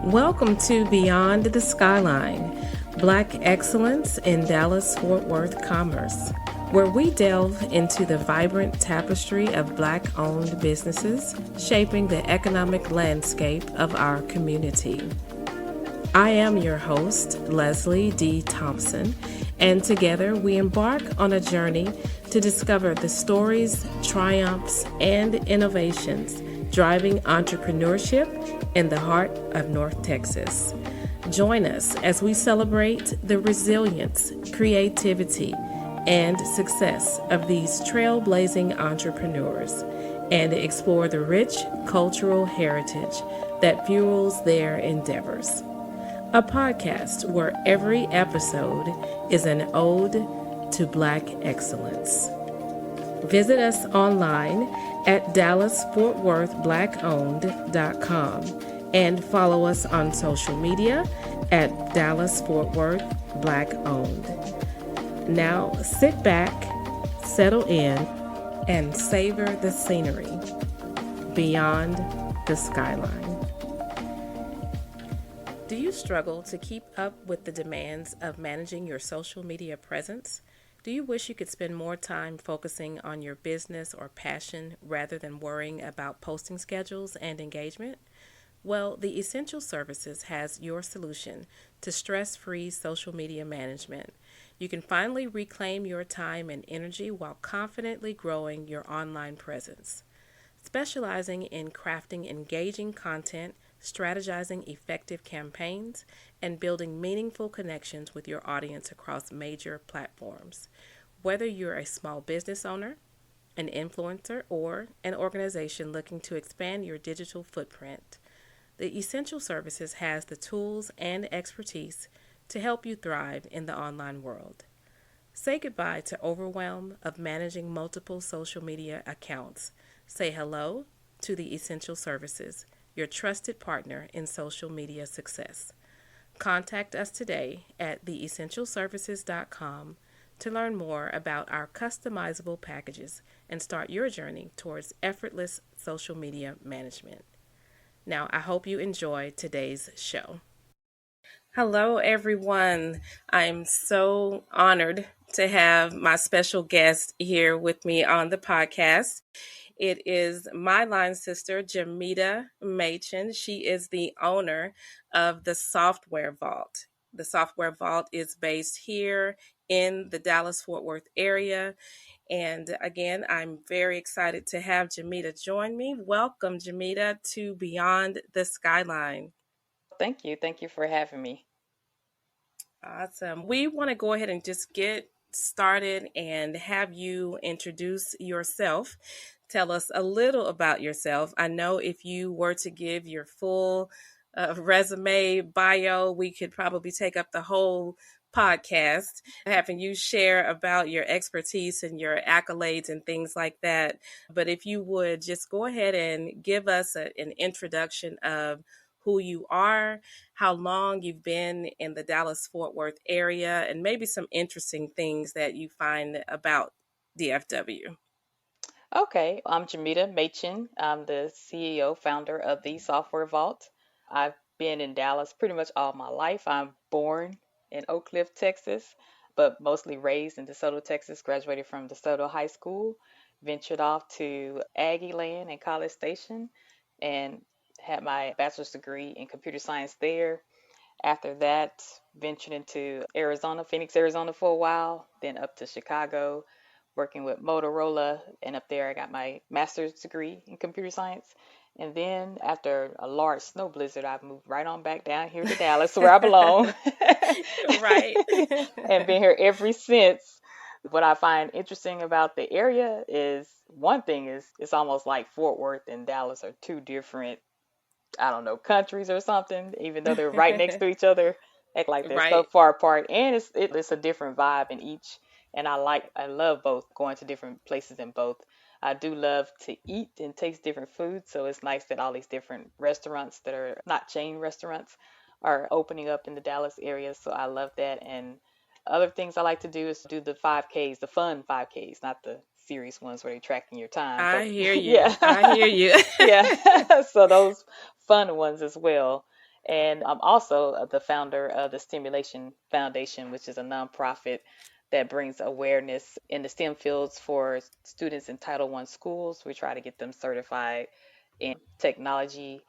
Welcome to Beyond the Skyline, Black Excellence in Dallas-Fort Worth Commerce, where we delve into the vibrant tapestry of Black-owned businesses shaping the economic landscape of our community. I am your host, Leslie D. Thompson, and together we embark on a journey to discover the stories, triumphs, and innovations driving entrepreneurship in the heart of North Texas. Join us as we celebrate the resilience, creativity, and success of these trailblazing entrepreneurs and explore the rich cultural heritage that fuels their endeavors. A podcast where every episode is an ode to Black excellence. Visit us online at dallasfortworthblackowned.com and follow us on social media at Dallas Fort Worth Black Owned. Now sit back, settle in, and savor the scenery beyond the skyline. Do you struggle to keep up with the demands of managing your social media presence? Do you wish you could spend more time focusing on your business or passion rather than worrying about posting schedules and engagement? Well, the Essential Services has your solution to stress-free social media management. You can finally reclaim your time and energy while confidently growing your online presence. Specializing in crafting engaging content, strategizing effective campaigns, and building meaningful connections with your audience across major platforms. Whether you're a small business owner, an influencer, or an organization looking to expand your digital footprint, the Essential Services has the tools and expertise to help you thrive in the online world. Say goodbye to overwhelm of managing multiple social media accounts. Say hello to the Essential Services, your trusted partner in social media success. Contact us today at theessentialservices.com to learn more about our customizable packages and start your journey towards effortless social media management. Now, I hope you enjoy today's show. Hello, everyone. I'm so honored to have my special guest here with me on the podcast. It is my line sister, Jamita Machen. She is the owner of the Software Vault. The Software Vault is based here in the Dallas-Fort Worth area. And again, I'm very excited to have Jamita join me. Welcome, Jamita, to Beyond the Skyline. Thank you. Thank you for having me. Awesome. We want to go ahead and just get started and have you introduce yourself. Tell us a little about yourself. I know if you were to give your full resume, bio, we could probably take up the whole podcast, having you share about your expertise and your accolades and things like that. But if you would just go ahead and give us an introduction of who you are, how long you've been in the Dallas-Fort Worth area, and maybe some interesting things that you find about DFW. Okay, I'm Jamita Machen. I'm the CEO, founder of the Software Vault. I've been in Dallas pretty much all my life. I'm born in Oak Cliff, Texas, but mostly raised in DeSoto, Texas. Graduated from DeSoto High School, ventured off to Aggie Land and College Station, and had my bachelor's degree in computer science there. After that, ventured into Arizona, Phoenix, Arizona for a while, then up to Chicago, working with Motorola. And up there, I got my master's degree in computer science. And then after a large snow blizzard, I moved right on back down here to Dallas, where I belong. Right. And been here ever since. What I find interesting about the area is one thing is it's almost like Fort Worth and Dallas are two different, I don't know, countries or something, even though they're right next to each other, act like they're so Right. far apart. And it's a different vibe in each. And I love both, going to different places in both. I do love to eat and taste different foods, so it's nice that all these different restaurants that are not chain restaurants are opening up in the Dallas area. So I love that. And other things I like to do is do the 5Ks, the fun 5Ks, not the serious ones where they're tracking your time. I But hear you. yeah. I hear you. Yeah. So those fun ones as well. And I'm also the founder of the Stimulation Foundation, which is a nonprofit that brings awareness in the STEM fields for students in Title I schools. We try to get them certified in technology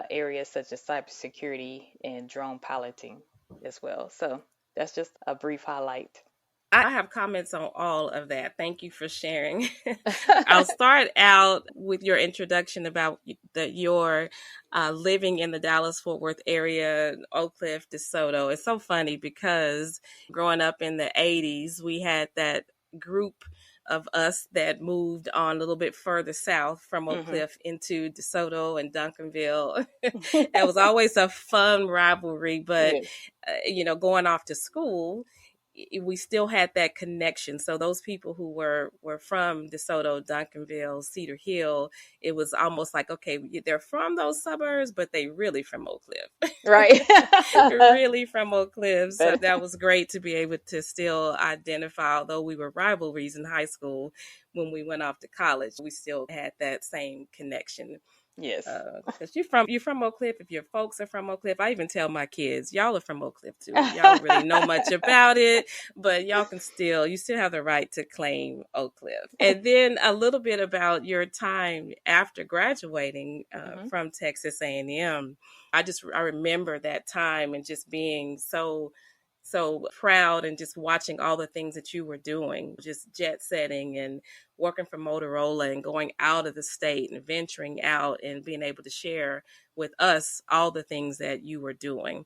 areas such as cybersecurity and drone piloting as well. So that's just a brief highlight. I have comments on all of that. Thank you for sharing. I'll start out with your introduction about your living in the Dallas Fort Worth area, Oak Cliff, DeSoto. It's so funny because growing up in the 80s, we had that group of us that moved on a little bit further south from Oak Hmm. Cliff into DeSoto and Duncanville. It was always a fun rivalry, but Yes. going off to school, we still had that connection. So those people who were from DeSoto, Duncanville, Cedar Hill, it was almost like, okay, they're from those suburbs, but they really from Oak Cliff. Right. Really from Oak Cliff. So That, that was great to be able to still identify, although we were rivalries in high school. When we went off to college, we still had that same connection. yes. Because you're from Oak Cliff. If your folks are from Oak Cliff, I even tell my kids, y'all are from Oak Cliff too. Y'all don't really know much about it, but you still have the right to claim Oak Cliff. And then a little bit about your time after graduating Hmm. from Texas A&M. I remember that time and just being so proud and just watching all the things that you were doing, just jet setting and working for Motorola and going out of the state and venturing out and being able to share with us all the things that you were doing.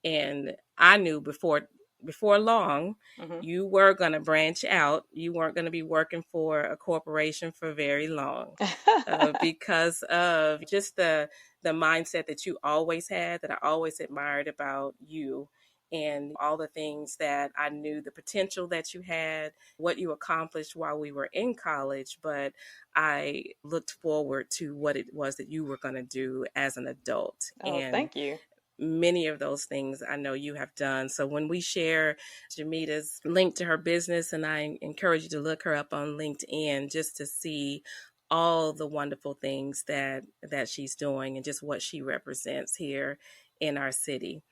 And I knew before long Hmm. you were going to branch out. You weren't going to be working for a corporation for very long, because of just the mindset that you always had, that I always admired about you, and all the things that I knew, the potential that you had, what you accomplished while we were in college. But I looked forward to what it was that you were going to do as an adult. Oh, And thank you. many of those things I know you have done. So when we share Jamita's link to her business, and I encourage you to look her up on LinkedIn just to see all the wonderful things that she's doing and just what she represents here in our city.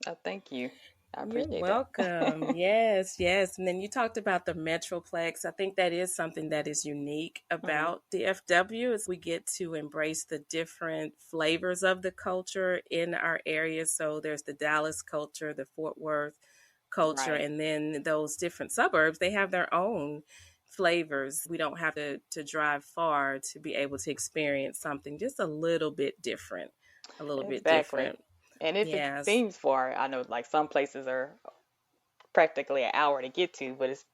Oh, thank you. I You're appreciate that. welcome. Yes, yes. And then you talked about the Metroplex. I think that is something that is unique Hmm. about DFW is we get to embrace the different flavors of the culture in our area. So there's the Dallas culture, the Fort Worth culture, Right. and then those different suburbs, they have their own flavors. We don't have to drive far to be able to experience something just a little bit different. A little bit Exactly. different. And if it Yes. seems far, I know like some places are practically an hour to get to, but it's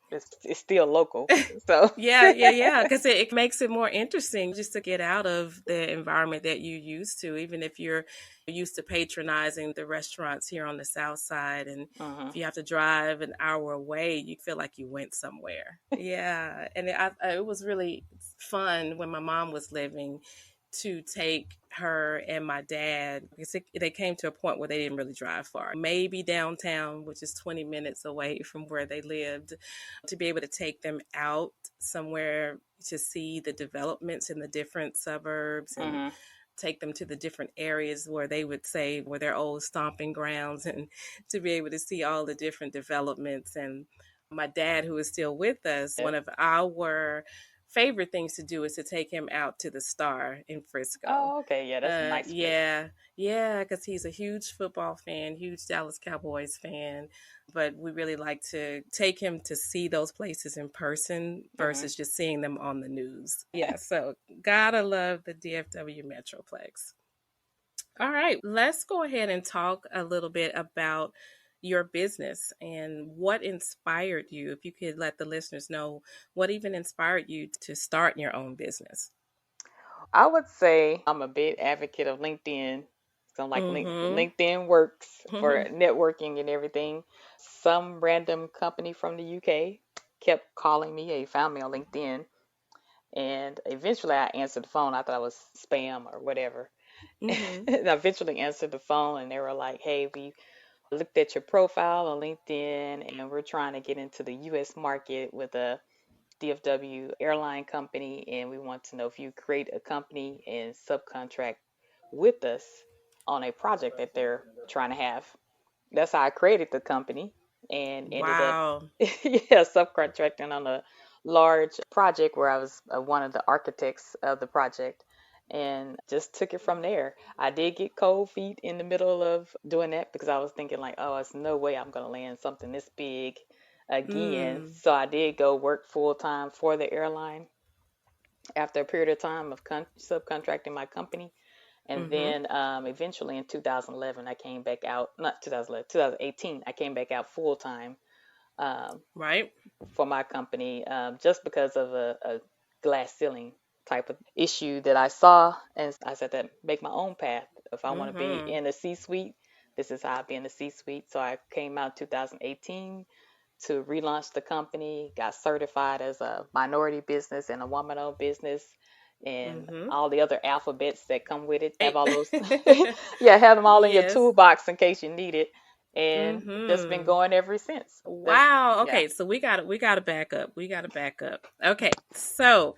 still local. So, Yeah, yeah, yeah. Because it makes it more interesting just to get out of the environment that you used to, even if you're used to patronizing the restaurants here on the South Side. And hmm. if you have to drive an hour away, you feel like you went somewhere. Yeah. And it was really fun when my mom was living to take her and my dad, because they came to a point where they didn't really drive far, maybe downtown, which is 20 minutes away from where they lived, to be able to take them out somewhere to see the developments in the different suburbs and Hmm. take them to the different areas where they would say were their old stomping grounds, and to be able to see all the different developments. And my dad, who is still with us, Yes. one of our favorite things to do is to take him out to the Star in Frisco. Oh, okay. Yeah, that's a nice place. Yeah, yeah, because he's a huge football fan, huge Dallas Cowboys fan. But we really like to take him to see those places in person Hmm. versus just seeing them on the news. Yeah, so gotta love the DFW Metroplex. All right, let's go ahead and talk a little bit about your business and what inspired you. If you could let the listeners know what even inspired you to start your own business. I would say I'm a big advocate of LinkedIn. So I'm like Mm-hmm. LinkedIn works for networking and everything. Some random company from the UK kept calling me. They found me on LinkedIn, and eventually I answered the phone. I thought it was spam or whatever. Mm-hmm. And I eventually answered the phone, and they were like, "Hey, we looked at your profile on LinkedIn, and we're trying to get into the U.S. market with a DFW airline company, and we want to know if you create a company and subcontract with us on a project that they're trying to have. That's how I created the company and ended up, Wow. yeah, subcontracting on a large project where I was one of the architects of the project and just took it from there. I did get cold feet in the middle of doing that because I was thinking like, oh, it's no way I'm going to land something this big again. Mm. So I did go work full time for the airline after a period of time of subcontracting my company. And Mm-hmm. then eventually in 2011, I came back out, not 2011, 2018, I came back out full time um, Right. for my company just because of a glass ceiling type of issue that I saw. And I said that make my own path. If I want to be Mm-hmm. in the C suite, this is how I be in the C suite. So I came out 2018 to relaunch the company, got certified as a minority business and a woman owned business, and Mm-hmm. all the other alphabets that come with it. Have Right. all those, yeah, have them all in your Yes. toolbox in case you need it. And just been Mm-hmm. going ever since. That's, Wow. yeah. Okay, so we gotta back up. We gotta back up. Okay, so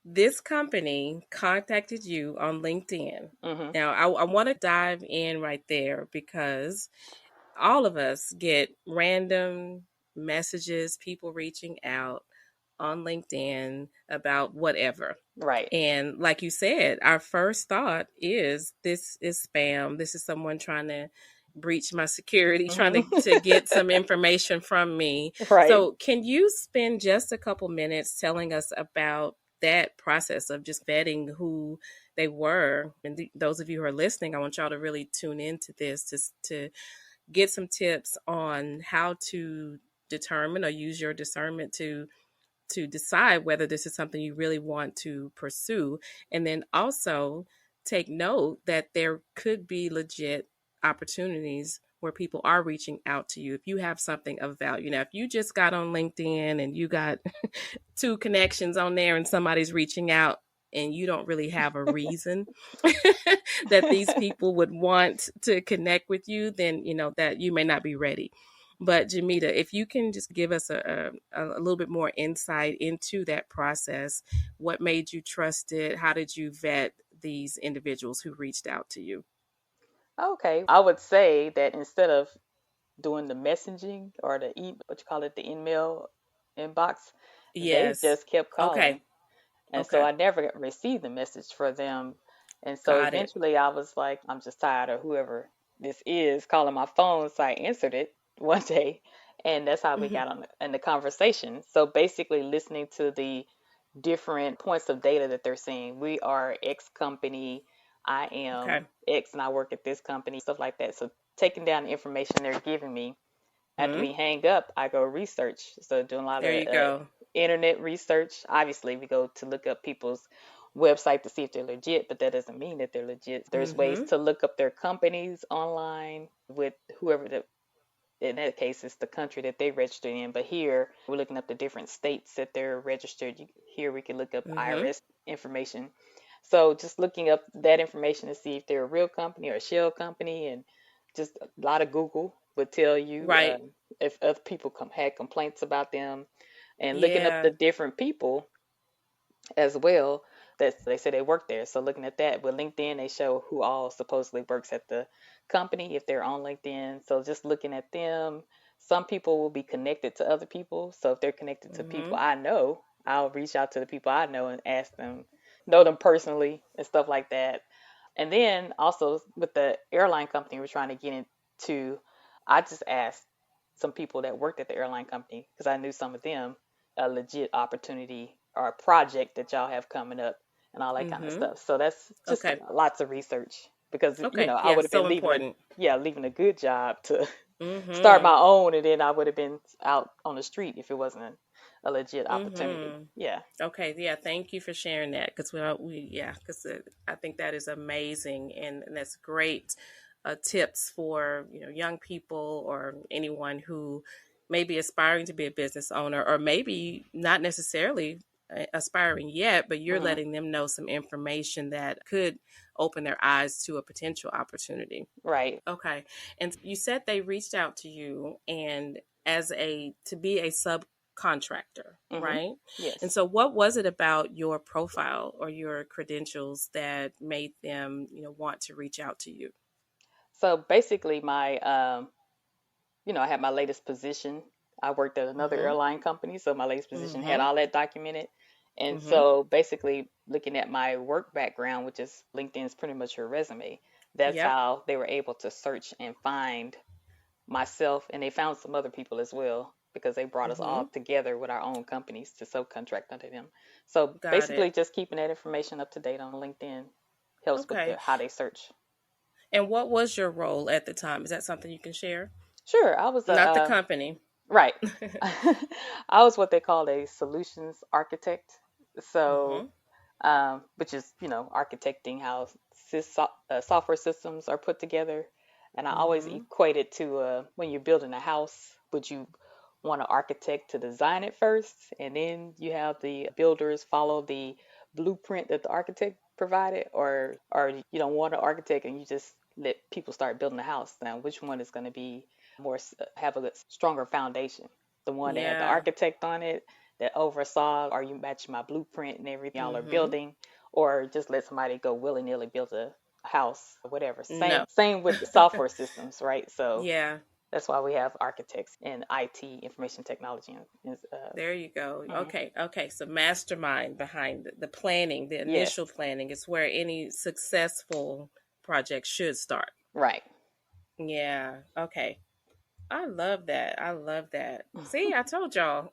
this company contacted you on LinkedIn. Hmm. Now, I want to dive in right there because all of us get random messages, people reaching out on LinkedIn about whatever. Right. And like you said, our first thought is this is spam. This is someone trying to breach my security, trying Hmm. to get some information from me. Right. So, can you spend just a couple minutes telling us about that process of just vetting who they were? And those of you who are listening, I want y'all to really tune into this to get some tips on how to determine or use your discernment to decide whether this is something you really want to pursue. And then also take note that there could be legit opportunities where people are reaching out to you if you have something of value. Now, if you just got on LinkedIn and you got two connections on there and somebody's reaching out and you don't really have a reason that these people would want to connect with you, then you know that you may not be ready. But Jamita, if you can just give us a little bit more insight into that process, what made you trust it? How did you vet these individuals who reached out to you? Okay. I would say that instead of doing the messaging or the what you call it, the email inbox, they Yes. just kept Okay. calling. And so Okay. I never received a message for them. And so Got it. eventually I was like, I'm just tired of whoever this is calling my phone. So I answered it one day. And that's how we Hmm. got on in the conversation. So basically listening to the different points of data that they're seeing. We are X company. I am Okay. X and I work at this company, stuff like that. So taking down the information they're giving me. After Hmm. we hang up, I go research. So doing a lot There of you go. internet research. Obviously, we go to look up people's website to see if they're legit, but that doesn't mean that they're legit. There's ways Hmm. to look up their companies online with whoever the in that case it's the country that they registered in. But here we're looking up the different states that they're registered. Here we can look up Hmm. IRS information. So just looking up that information to see if they're a real company or a shell company, and just a lot of Google would tell you Right. if other people had complaints about them, and looking up Yeah. the different people as well that they say they work there. So looking at that with LinkedIn, they show who all supposedly works at the company if they're on LinkedIn. So just looking at them, some people will be connected to other people. So if they're connected to people Hmm. I know, I'll reach out to the people I know and ask them, know them personally and stuff like that. And then also with the airline company we're trying to get into, I just asked some people that worked at the airline company because I knew some of them a legit opportunity or a project that y'all have coming up and all that kind of Hmm. stuff. So that's just Okay. lots of research because Okay. I Yeah. would have So been important. leaving a good job to start Hmm. my own, and then I would have been out on the street if it wasn't a legit opportunity. Hmm. Yeah. Okay, yeah, thank you for sharing that because yeah, because I think that is amazing and that's great tips for young people or anyone who may be aspiring to be a business owner or maybe not necessarily aspiring yet, but you're Hmm. letting them know some information that could open their eyes to a potential opportunity. Right. Okay, and you said they reached out to you and as a to be a contractor, Mm-hmm. right? And Yes. so what was it about your profile or your credentials that made them, want to reach out to you? So basically, I had my latest position. I worked at another Mhm. airline company, so my latest position had Mhm. all that documented. And Mhm. so basically, looking at my work background, which is LinkedIn is pretty much your resume, that's Yep. how they were able to search and find myself. And they found some other people as well because they brought us all Mhm. together with our own companies to subcontract under them. So Got basically, it. just keeping that information up to date on LinkedIn helps with Okay. how they search. And what was your role at the time? Is that something you can share? Sure, I was a Not the company. right. I was what they call a solutions architect. So, Mhm. which is, architecting how software systems are put together. And I always Mhm. equate it to when you're building a house, would you want an architect to design it first, and then you have the builders follow the blueprint that the architect provided, or you don't want an architect and you just let people start building the house. Now, which one is going to be have a stronger foundation? The one that had the Yeah. architect on it that oversaw, are you matching my blueprint and everything y'all are Mhm. building, or just let somebody go willy nilly build a house or whatever. Same No. same with the software systems, right? So Yeah. that's why we have architects in IT, information technology. There you go. Mhm. Okay. Okay. So mastermind behind the planning, the Yes, initial planning is where any successful project should start. right. Yeah. Okay. I love that. I love that. See, I told y'all.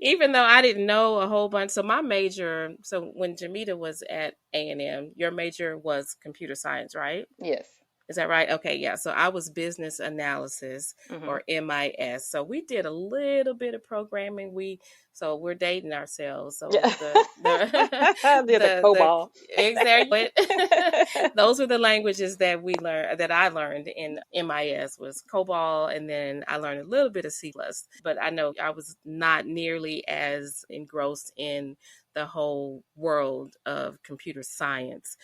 Even though I didn't know a whole bunch. So my major, so when Jamita was at A&M, your major was computer science, right? Yes. Is that right? Okay, yeah. So I was business analysis Hmm. or MIS. So we did a little bit of programming. So we're dating ourselves. Yeah. So the Did the the COBOL. exactly those were the languages that we learned that I learned in MIS was COBOL, and then I learned a little bit of C plus. But I know I was not nearly as engrossed in the whole world of computer science.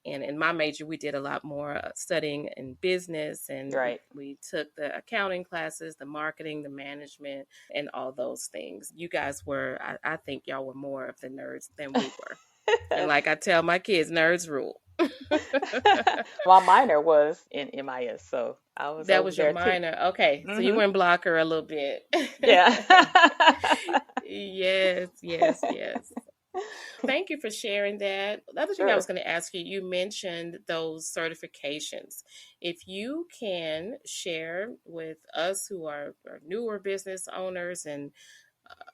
And in my major, we did a lot more studying in business, and Right. we took the accounting classes, the marketing, the management, and all those things. You guys were, I think y'all were more of the nerds than we were. And like I tell my kids, nerds rule. My minor was in MIS, so I was That over was your there too. minor. Okay. So you Hmm. went blocker a little bit. Yeah. Yes, yes, yes. Thank you for sharing that. The other thing I was Sure. going to ask you, you mentioned those certifications. If you can share with us who are newer business owners and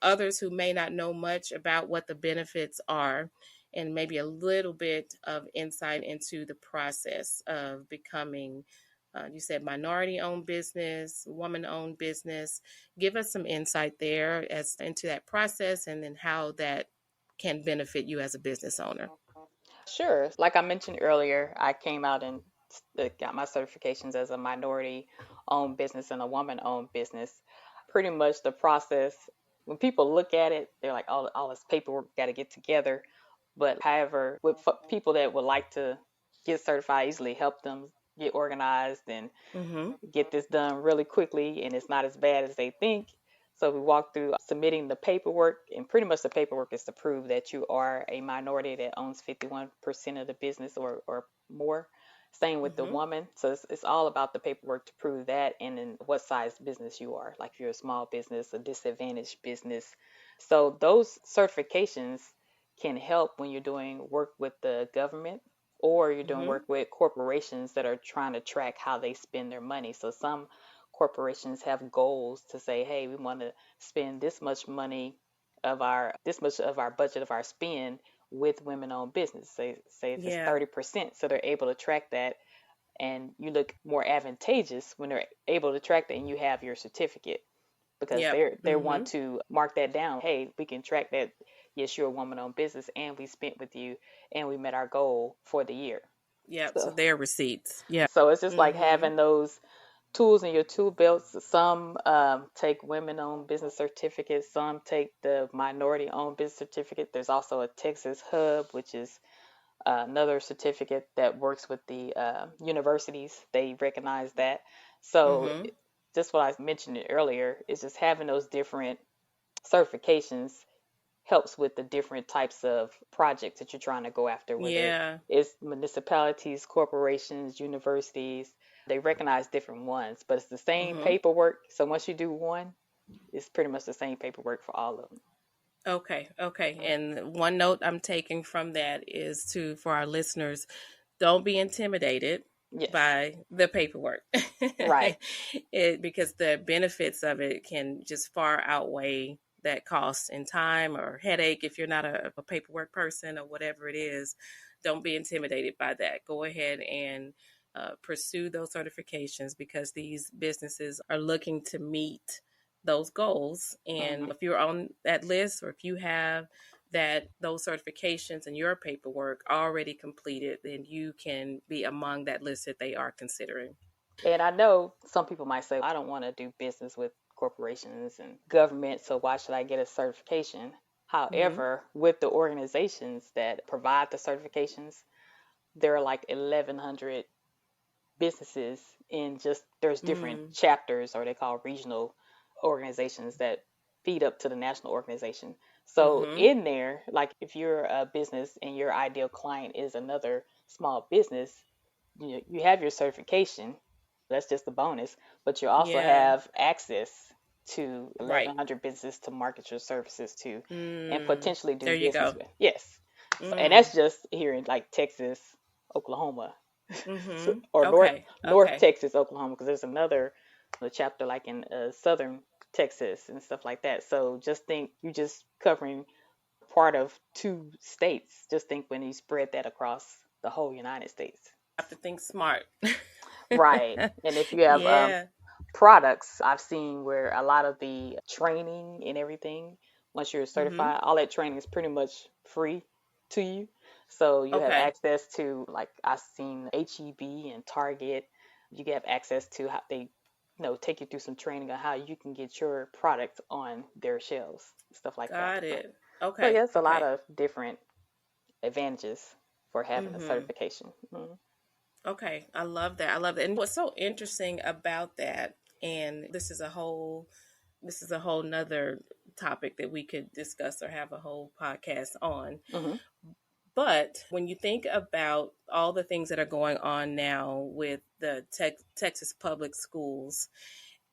others who may not know much about what the benefits are, and maybe a little bit of insight into the process of becoming, you said minority owned business, woman owned business. Give us some insight there as into that process and then how that can benefit you as a business owner. Sure. Like I mentioned earlier, I came out and got my certifications as a minority owned business and a woman owned business. Pretty much the process, when people look at it, they're like, all this paperwork got to get together. But however, with people that would like to get certified, easily help them get organized and Mm-hmm. get this done really quickly, and it's not as bad as they think. So we walk through submitting the paperwork, and pretty much the paperwork is to prove that you are a minority that owns 51% of the business or more. Same with the Mm-hmm. woman. So it's all about the paperwork to prove that, and then what size business you are. Like if you're a small business, a disadvantaged business. So those certifications can help when you're doing work with the government or you're doing Mm-hmm. work with corporations that are trying to track how they spend their money. So some corporations have goals to say, hey, we want to spend this much of our budget of our spend with women owned business. Say if it's Yeah. 30%, so they're able to track that and you look more advantageous when they're able to track that and you have your certificate because Yep. they Mm-hmm. want to mark that down. Hey, we can track that. Yes, you're a woman-owned business, and we spent with you, and we met our goal for the year. Yep. So So, their receipts. Yeah. so it's just like Mm-hmm. having those tools in your tool belts. Some take women-owned business certificates. Some take the minority-owned business certificate. There's also a Texas Hub, which is another certificate that works with the universities. They recognize that. So Mm-hmm. just what I mentioned it earlier, is just having those different certifications helps with the different types of projects that you're trying to go after, whether Yeah. it's municipalities, corporations, universities. They recognize different ones, but it's the same Mm-hmm. paperwork. So once you do one, it's pretty much the same paperwork for all of them. Okay, okay. Mhm. And one note I'm taking from that is to for our listeners, don't be intimidated Yes, by the paperwork. right. Because the benefits of it can just far outweigh that cost in time or headache if you're not a paperwork person or whatever it is. Don't be intimidated by that. Go ahead and pursue those certifications because these businesses are looking to meet those goals. And Hmm. if you're on that list or if you have that those certifications and your paperwork already completed, then you can be among that list that they are considering. And I know some people might say, I don't want to do business with corporations and government, so why should I get a certification? Mm-hmm. However, with the organizations that provide the certifications, there are like 1,100 businesses in just, there's different Mm, chapters, or they call regional organizations that feed up to the national organization. So mm-hmm. in there, like if you're a business and your ideal client is another small business, you have your certification. That's just a bonus, but you also Yeah, have access to right. 1,100 businesses to market your services to and Mm, potentially do there you business go. with. Yes. And Mm, that's just here in like Texas, Oklahoma, mm-hmm. or Okay, North okay. Texas, Oklahoma, because there's another chapter like in southern Texas and stuff like that. So just think you just covering part of two states. Just think when you spread that across the whole United States. Have to think smart. Right. And if you have Yeah. products, I've seen where a lot of the training and everything, once you're Mm-hmm. certified, all that training is pretty much free to you. So you have Okay. access to, like I've seen HEB and Target. You have access to how they, take you through some training on how you can get your product on their shelves, stuff like that. Got it. So Okay. yeah, it's a lot Okay. of different advantages for having a Mm-hmm. certification. Mm-hmm. Okay, I love that. I love that. And what's so interesting about that, and this is a whole nother topic that we could discuss or have a whole podcast on. Mm-hmm. But when you think about all the things that are going on now with the Texas public schools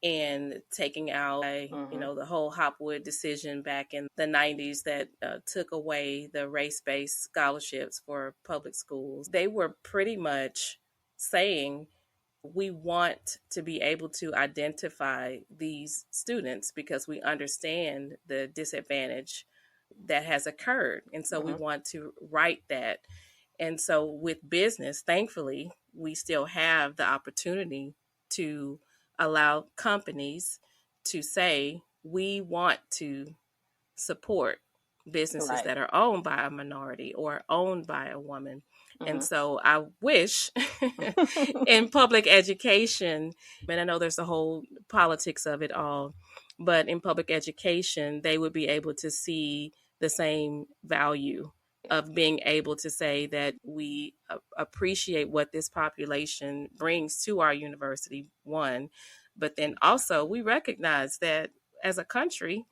and taking out, Mm-hmm. the whole Hopwood decision back in the 90s that took away the race based scholarships for public schools, they were pretty much saying we want to be able to identify these students because we understand the disadvantage that has occurred. And so we Mm-hmm. want to right that. And so with business, thankfully, we still have the opportunity to allow companies to say, we want to support businesses Right. that are owned by a minority or owned by a woman. And Mm-hmm. so I wish in public education, and I know there's the whole politics of it all, but in public education, they would be able to see the same value of being able to say that we appreciate what this population brings to our university, one, but then also we recognize that as a country,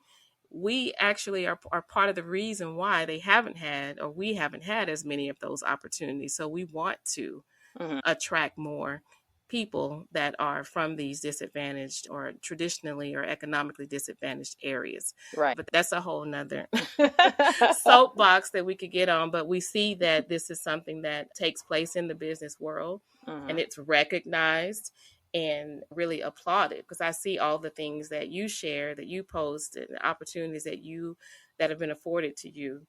we actually are part of the reason why they haven't had or we haven't had as many of those opportunities. So we want to Mm-hmm. attract more people that are from these disadvantaged or traditionally or economically disadvantaged areas. Right. But that's a whole nother soapbox that we could get on. But we see that this is something that takes place in the business world and Mm-hmm. it's recognized and really applauded because I see all the things that you share, that you post, and the opportunities that have been afforded to you.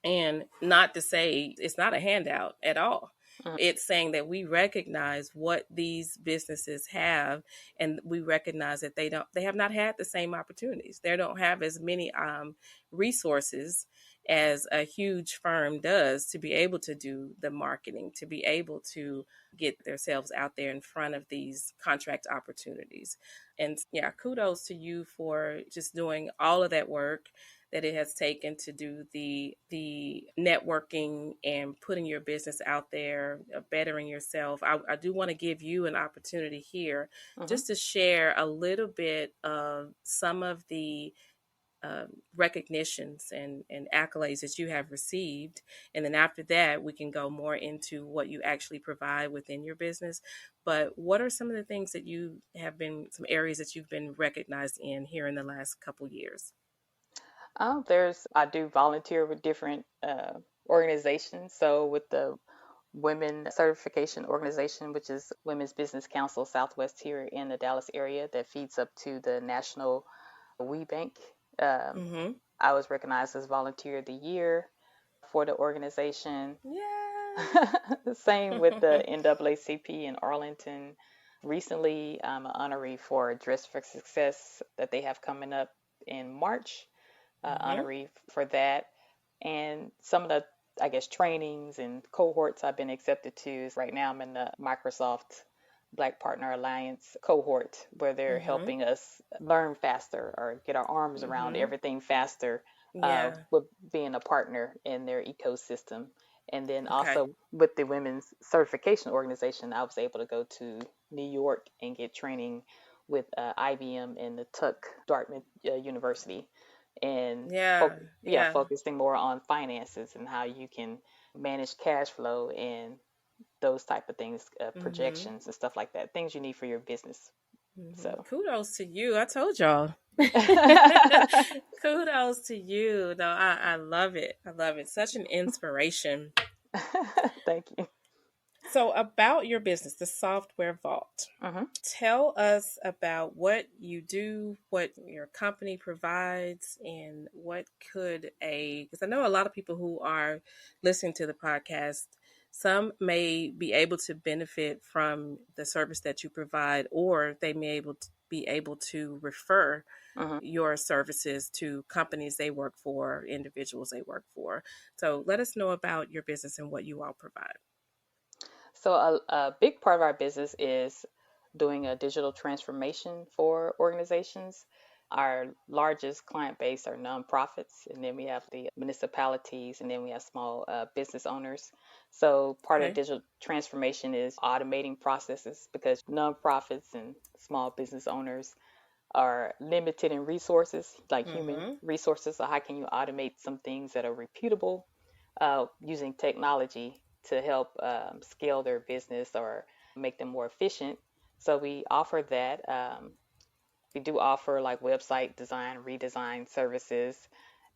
And not to say it's not a handout at all. It's saying that we recognize what these businesses have, and we recognize that they have not had the same opportunities. They don't have as many resources as a huge firm does to be able to do the marketing, to be able to get themselves out there in front of these contract opportunities. And yeah, kudos to you for just doing all of that work that it has taken to do the networking and putting your business out there, bettering yourself. I do want to give you an opportunity here Hmm. just to share a little bit of some of the recognitions and accolades that you have received. And then after that, we can go more into what you actually provide within your business. But what are some of the things that you have been, some areas that you've been recognized in here in the last couple years? I do volunteer with different organizations. So with the Women Certification Organization, which is Women's Business Council Southwest here in the Dallas area, that feeds up to the National We Bank. Um, Mm-hmm. I was recognized as Volunteer of the Year for the organization. Yay! Same with the NAACP in Arlington. Recently, I'm an honoree for Dress for Success that they have coming up in March, Mm-hmm. honoree for that. And some of the, I guess, trainings and cohorts I've been accepted to is right now I'm in the Microsoft Black Partner Alliance cohort where they're Mm-hmm. helping us learn faster or get our arms around Mm-hmm. everything faster Yeah. with being a partner in their ecosystem. And then Okay. also with the Women's Certification Organization, I was able to go to New York and get training with IBM and the Tuck Dartmouth University and Yeah. Yeah. focusing more on finances and how you can manage cash flow and those type of things, Mm-hmm. projections and stuff like that, things you need for your business. So, Kudos to you. I told y'all. Kudos to you. No, I love it. I love it. Such an inspiration. thank you. So, about your business, the Software Vault, Hmm. tell us about what you do, what your company provides, and what could because I know a lot of people who are listening to the podcast, some may be able to benefit from the service that you provide, or they may be able to refer Hmm. your services to companies they work for, individuals they work for. So let us know about your business and what you all provide. So, a big part of our business is doing a digital transformation for organizations. Our largest client base are nonprofits, and then we have the municipalities, and then we have small business owners. So, part of Okay. digital transformation is automating processes because nonprofits and small business owners are limited in resources, like human Mm-hmm. resources. So, how can you automate some things that are repeatable using technology to help scale their business or make them more efficient? So, we offer that. We do offer like website design, redesign services,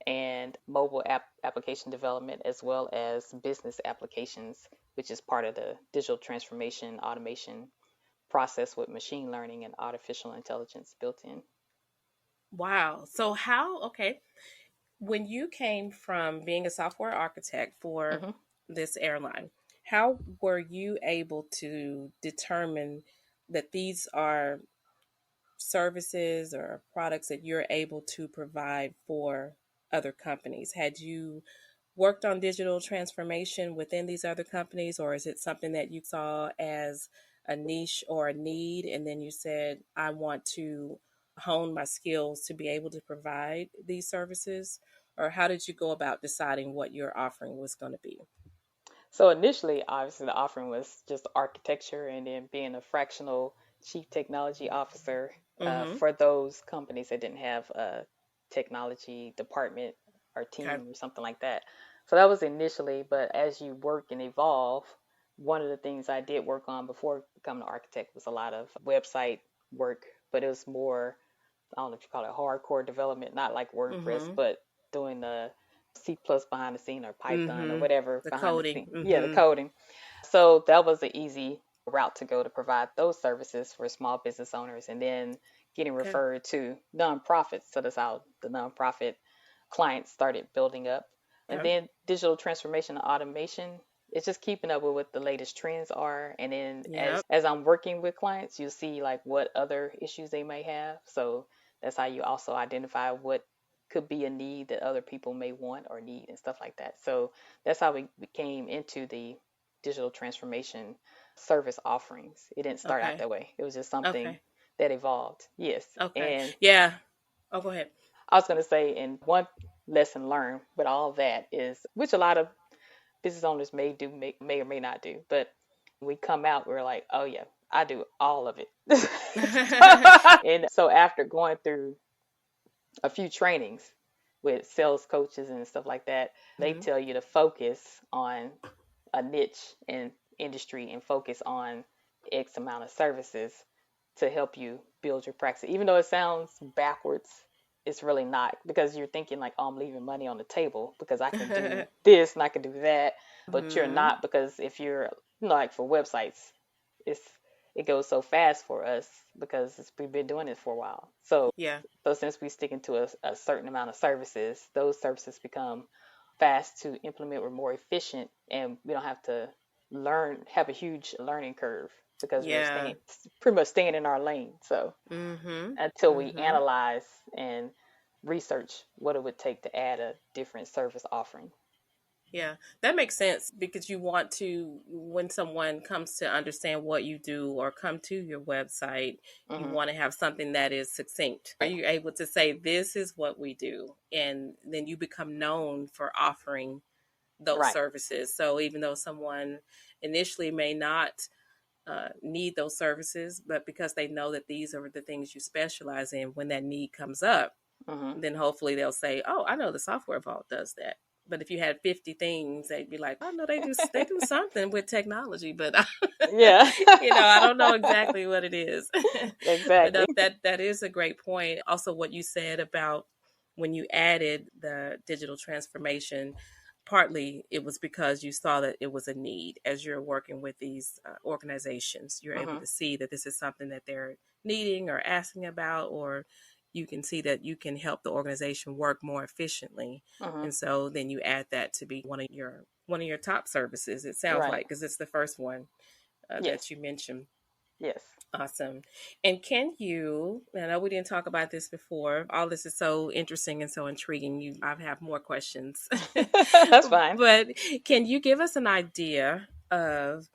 and mobile application development, as well as business applications, which is part of the digital transformation automation process with machine learning and artificial intelligence built in. Wow. So okay, when you came from being a software architect for Hmm. this airline, how were you able to determine that these are services or products that you're able to provide for other companies? Had you worked on digital transformation within these other companies, or is it something that you saw as a niche or a need, and then you said, I want to hone my skills to be able to provide these services? Or how did you go about deciding what your offering was going to be? So initially, obviously, the offering was just architecture and then being a fractional chief technology officer Mm-hmm. for those companies that didn't have a technology department or Okay. team or something like that. So that was initially, but as you work and evolve, one of the things I did work on before becoming an architect was a lot of website work, but it was more, I don't know if you call it hardcore development, not like WordPress, Mm-hmm. but doing the C plus behind the scene or Python or Mm-hmm. whatever The behind the coding. scene. Yeah, the Mm-hmm. coding. So that was the easy route to go to provide those services for small business owners and then getting Okay. referred to nonprofits. So that's how the nonprofit clients started building up. And Okay. then digital transformation and automation, it's just keeping up with what the latest trends are. And then Yep. as I'm working with clients, you'll see like what other issues they may have. So that's how you also identify what could be a need that other people may want or need and stuff like that. So that's how we came into the digital transformation service offerings. It didn't start out Okay. that way. It was just something Okay. that evolved. Yes. Okay. And Yeah. Oh, go ahead. I was going to say, and one lesson learned. But all that is, which a lot of business owners may do, may or may not do. But we come out, we're like, oh yeah, I do all of it. And so after going through a few trainings with sales coaches and stuff like that, they Mhm. tell you to focus on a niche in industry and focus on X amount of services to help you build your practice. Even though it sounds backwards, it's really not, because you're thinking like, oh, I'm leaving money on the table because I can do this and I can do that. But you're Mhm. not, because if you're, like for websites, it's it goes so fast for us because we've been doing it for a while. Yeah. So since we stick into a certain amount of services, those services become fast to implement. We're more efficient, and we don't have to have a huge learning curve because we're Yeah. staying pretty much staying in our lane. So Mhm. until we Mhm. analyze and research what it would take to add a different service offering. Yeah, that makes sense because you want to, when someone comes to understand what you do or come to your website, you Hmm. want to have something that is succinct. Are you able to say, this is what we do? And then you become known for offering those Right. services. So even though someone initially may not need those services, but because they know that these are the things you specialize in, when that need comes up, Hmm. then hopefully they'll say, "Oh, I know the software vault does that." But if you had 50 things, they'd be like, "Oh no, they do something with technology, but Yeah. I don't know exactly what it is." But Exactly. that is a great point. Also, what you said about when you added the digital transformation, partly it was because you saw that it was a need. As you're working with these organizations, you're able Hmm. to see that this is something that they're needing or asking about, or you can see that you can help the organization work more efficiently. Hmm. And so then you add that to be one of your top services, it sounds Right. like, because it's the first one that Yes. you mentioned. Yes. Awesome. And can you, I know we didn't talk about this before. All this is so interesting and so intriguing. I have more questions. That's fine. But can you give us an idea of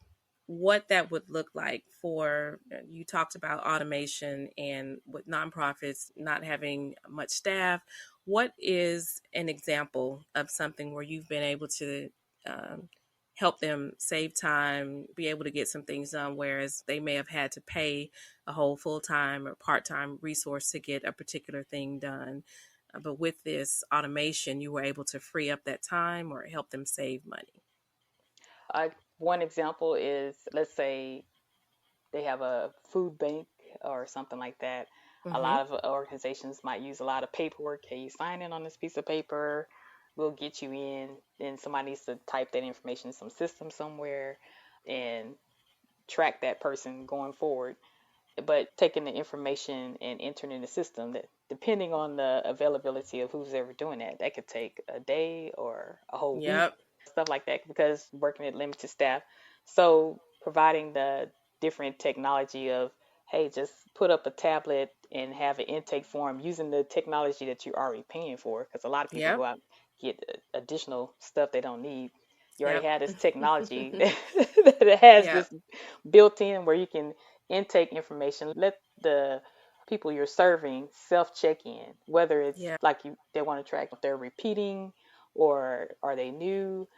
what that would look like for, you talked about automation and with nonprofits not having much staff. What is an example of something where you've been able to um, help them save time, be able to get some things done, whereas they may have had to pay a whole full-time or part-time resource to get a particular thing done? But with this automation, you were able to free up that time or help them save money. I, one example is, let's say they have a food bank or something like that. A Mm-hmm. lot of organizations might use a lot of paperwork. Hey, you sign in on this piece of paper, we'll get you in. Then somebody needs to type that information in some system somewhere and track that person going forward. But taking the information and entering in the system, that depending on the availability of who's ever doing that, that could take a day or a whole week, Yep. stuff like that, because working at limited staff. So providing the different technology of, hey, just put up a tablet and have an intake form using the technology that you're already paying for, because a lot of people go Yep. out and get additional stuff they don't need. You already Yep. have this technology that has Yep. this built in where you can intake information. Let the people you're serving self check in, whether it's Yep. like they want to track if they're repeating or are they new.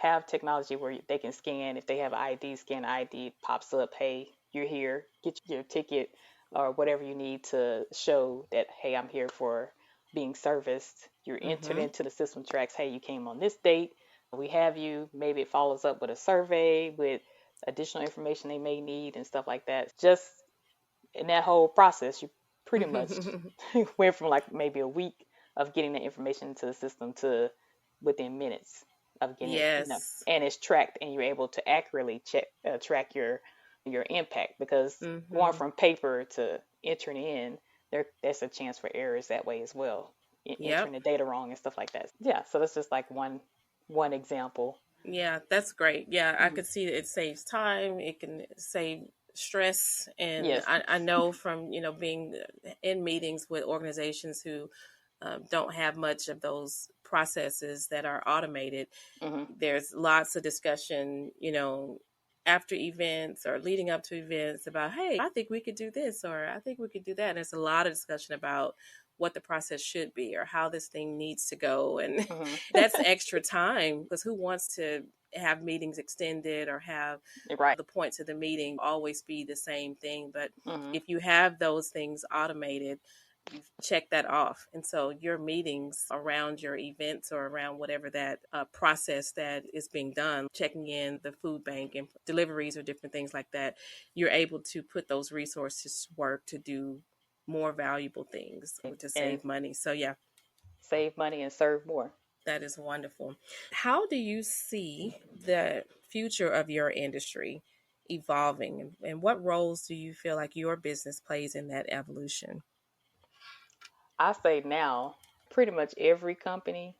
Have technology where they can scan. If they have ID, scan ID, pops up, hey, you're here, get your ticket or whatever you need to show that, hey, I'm here for being serviced. You're entered Mm-hmm. into the system tracks, hey, you came on this date, we have you. Maybe it follows up with a survey with additional information they may need and stuff like that. Just in that whole process, you pretty much went from like maybe a week of getting the information into the system to within minutes of getting it, Yes. and it's tracked, and you're able to accurately track your impact, because going Mm-hmm. from paper to entering in, there's a chance for errors that way as well, entering Yep. the data wrong and stuff like that. Yeah, so that's just like one example. Yeah, that's great. Yeah, I Hmm. could see that it saves time. It can save stress. And Yes. I know from, being in meetings with organizations who don't have much of those processes that are automated, Hmm. there's lots of discussion, after events or leading up to events about, hey, I think we could do this or I think we could do that. And there's a lot of discussion about what the process should be or how this thing needs to go. And Hmm. that's extra time, because who wants to have meetings extended or have Right. the points of the meeting always be the same thing? But Hmm. if you have those things automated, you've checked that off. And so your meetings around your events or around whatever that process that is being done, checking in the food bank and deliveries or different things like that, you're able to put those resources to work to do more valuable things or to And save money. So yeah, save money and serve more. that is wonderful. How do you see the future of your industry evolving, and what roles do you feel like your business plays in that evolution? I say now, pretty much every company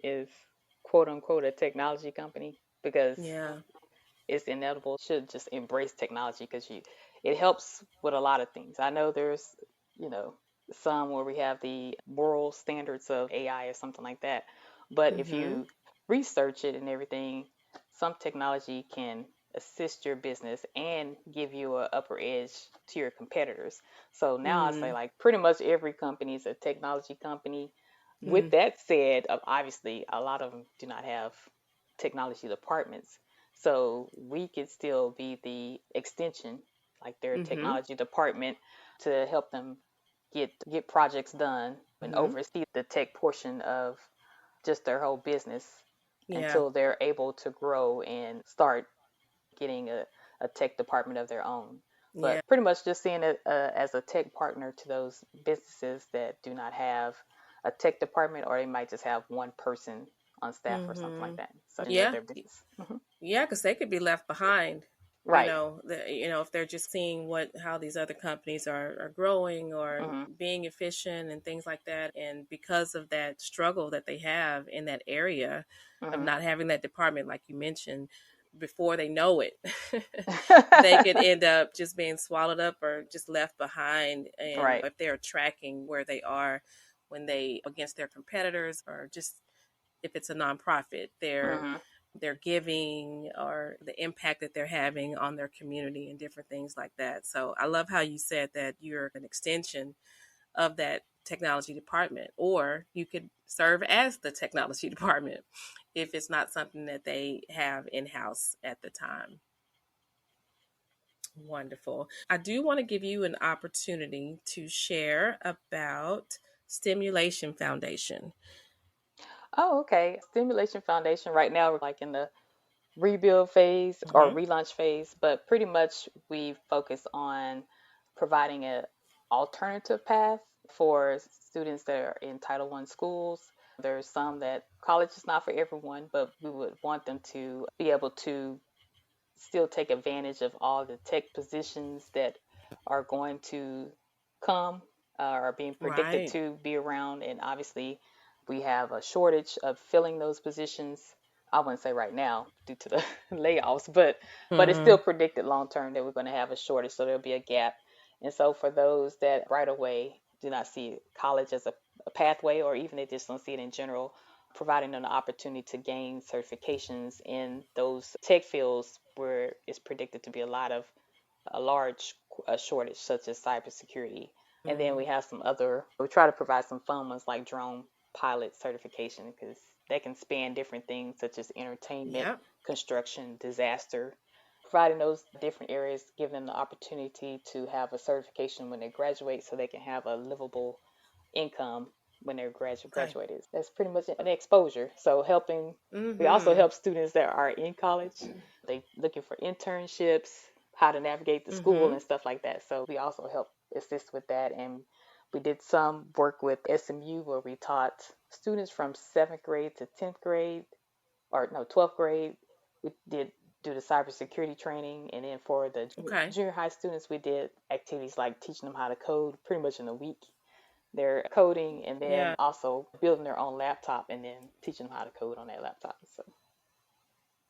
is quote unquote a technology company because Yeah. it's inevitable. Should just embrace technology because it helps with a lot of things. I know there's, you know, some where we have the world standards of AI or something like that. But if Mm-hmm. you research it and everything, some technology can assist your business and give you a upper edge to your competitors. So now I say Mm-hmm. like pretty much every company is a technology company. With Mm-hmm. that said, obviously a lot of them do not have technology departments. So we could still be the extension, like their Mm-hmm. technology department, to help them get projects done and Mm-hmm. oversee the tech portion of just their whole business Yeah. until they're able to grow and start getting a tech department of their own. Yeah. But pretty much just seeing it as a tech partner to those businesses that do not have a tech department, or they might just have one person on staff or something like Mm-hmm. that. So in Yeah. their business. Hmm. Yeah, because they could be left behind. Right. If they're just seeing how these other companies are growing or Hmm. being efficient and things like that, and because of that struggle that they have in that area of Hmm. not having that department, like you mentioned, before they know it, they could end up just being swallowed up or just left behind. And Right. if they're tracking where they are when they against their competitors, or just if it's a nonprofit, Hmm. their giving or the impact that they're having on their community and different things like that. So I love how you said that you're an extension of that technology department, or you could serve as the technology department if it's not something that they have in house at the time. Wonderful. I do want to give you an opportunity to share about Stimulation Foundation. Oh, okay. Stimulation Foundation. Right now, we're like in the rebuild phase or Hmm. relaunch phase, but pretty much we focus on providing a alternative path for students that are in Title I schools. There's some that college is not for everyone, but we would want them to be able to still take advantage of all the tech positions that are going to come are being predicted Right. to be around. And obviously, we have a shortage of filling those positions. I wouldn't say right now due to the layoffs, but it's still Hmm. predicted long term that we're going to have a shortage, so there'll be a gap. And so for those that right away do not see college as a pathway, or even they just don't see it in general, providing them the opportunity to gain certifications in those tech fields where it's predicted to be a large shortage, such as cybersecurity. And then we have we try to provide some fun ones like drone pilot certification because they can span different things such as entertainment, Yep. construction, disaster. Providing those different areas, giving them the opportunity to have a certification when they graduate so they can have a livable income when they're Okay. graduated. That's pretty much an exposure. So we also Hmm. help students that are in college. They looking for internships, how to navigate the school Hmm. and stuff like that. So we also help assist with that. And we did some work with SMU where we taught students from seventh grade to 10th grade, or no, 12th grade. We did do the cybersecurity training. And then for the Okay. junior high students, we did activities like teaching them how to code pretty much in a week. They're coding and then Yeah. also building their own laptop and then teaching them how to code on that laptop. So,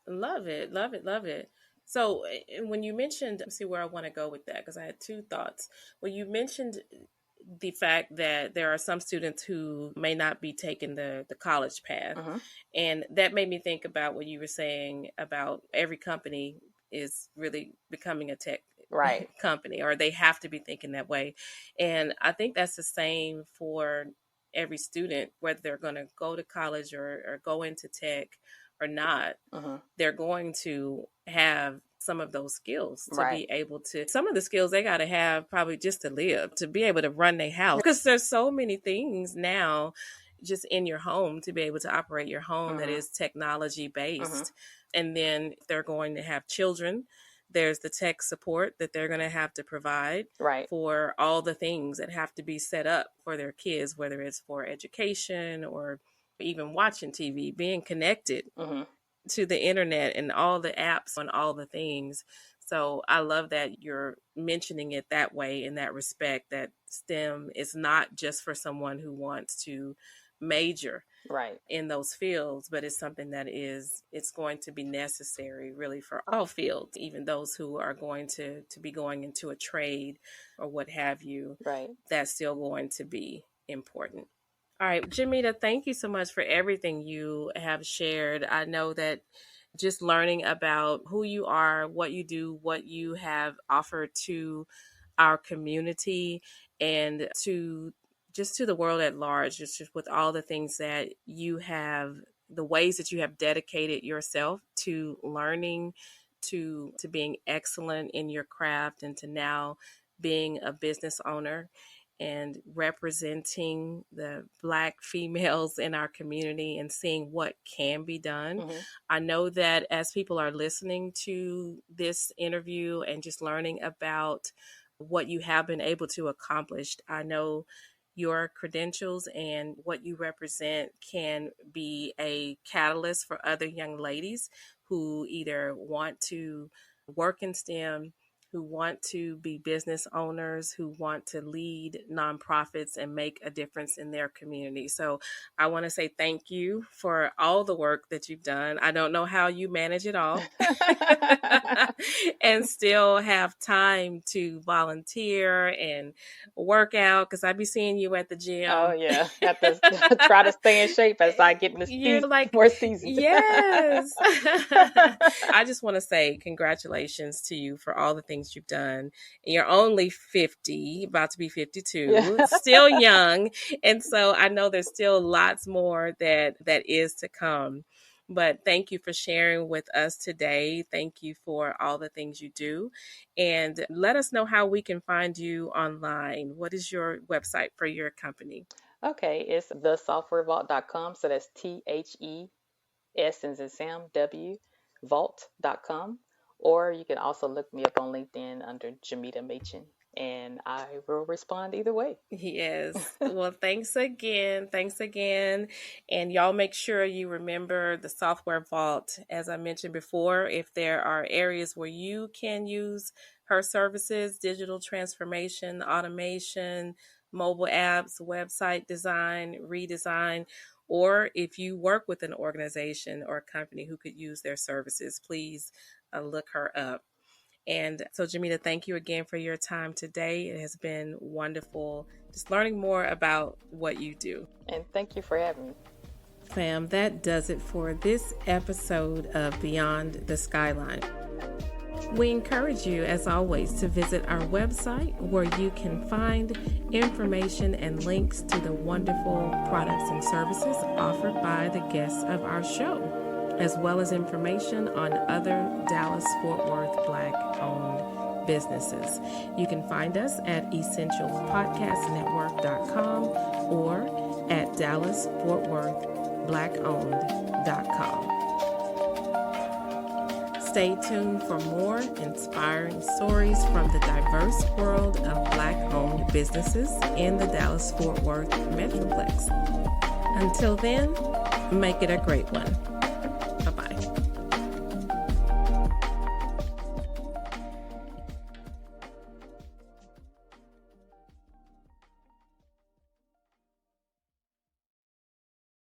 Love it. Love it. Love it. So, when you mentioned, let's see where I want to go with that, because I had two thoughts. Well, you mentioned the fact that there are some students who may not be taking the college path. hmm. And that made me think about what you were saying about every company is really becoming a tech Right. company, or they have to be thinking that way. And I think that's the same for every student, whether they're going to go to college or go into tech or not. Hmm. They're going to have some of those skills to Right. be able to, some of the skills they got to have probably just to live, to be able to run their house. Because there's so many things now just in your home to be able to operate your home that Hmm. is technology Hmm. based. And then if they're going to have children, there's the tech support that they're going to have to provide Right. for all the things that have to be set up for their kids, whether it's for education or even watching TV, being connected Hmm. to the internet and all the apps and all the things. So I love that you're mentioning it that way, in that respect, that STEM is not just for someone who wants to major Right. in those fields, but it's something that it's going to be necessary really for all fields, even those who are going to be going into a trade or what have you. Right. That's still going to be important. All right, Jamita, thank you so much for everything you have shared. I know that just learning about who you are, what you do, what you have offered to our community, and to the world at large, just with all the things that you have, the ways that you have dedicated yourself to learning, to being excellent in your craft, and to now being a business owner and representing the Black females in our community and seeing what can be done. Hmm. I know that as people are listening to this interview and just learning about what you have been able to accomplish, I know your credentials and what you represent can be a catalyst for other young ladies who either want to work in STEM, who want to be business owners, who want to lead nonprofits and make a difference in their community. So I want to say thank you for all the work that you've done. I don't know how you manage it all and still have time to volunteer and work out, because I be seeing you at the Oh gym. yeah, have to try to stay in shape as I get this You're like, more seasoned. yes. I just want to say congratulations to you for all the things you've done. You're only 50, about to be 52, Yeah. still young. And so I know there's still lots more that is to come. But thank you for sharing with us today. Thank you for all the things you do. And let us know how we can find you online. What is your website for your company? Okay, it's thesoftwarevault.com. So that's THES as in Sam, W, vault.com. Or you can also look me up on LinkedIn under Jamita Machen, and I will respond either way. Yes. Well, thanks again. Thanks again. And y'all make sure you remember the Software Vault. As I mentioned before, if there are areas where you can use her services, digital transformation, automation, mobile apps, website design, redesign, or if you work with an organization or a company who could use their services, please look her up. And so, Jamita, thank you again for your time today. It has been wonderful just learning more about what you do. And thank you for having me. Fam, that does it for this episode of Beyond the Skyline. We encourage you, as always, to visit our website where you can find information and links to the wonderful products and services offered by the guests of our show, as well as information on other Dallas-Fort Worth Black-owned businesses. You can find us at essentialpodcastnetwork.com or at dallasfortworthblackowned.com. Stay tuned for more inspiring stories from the diverse world of Black-owned businesses in the Dallas-Fort Worth Metroplex. Until then, make it a great one.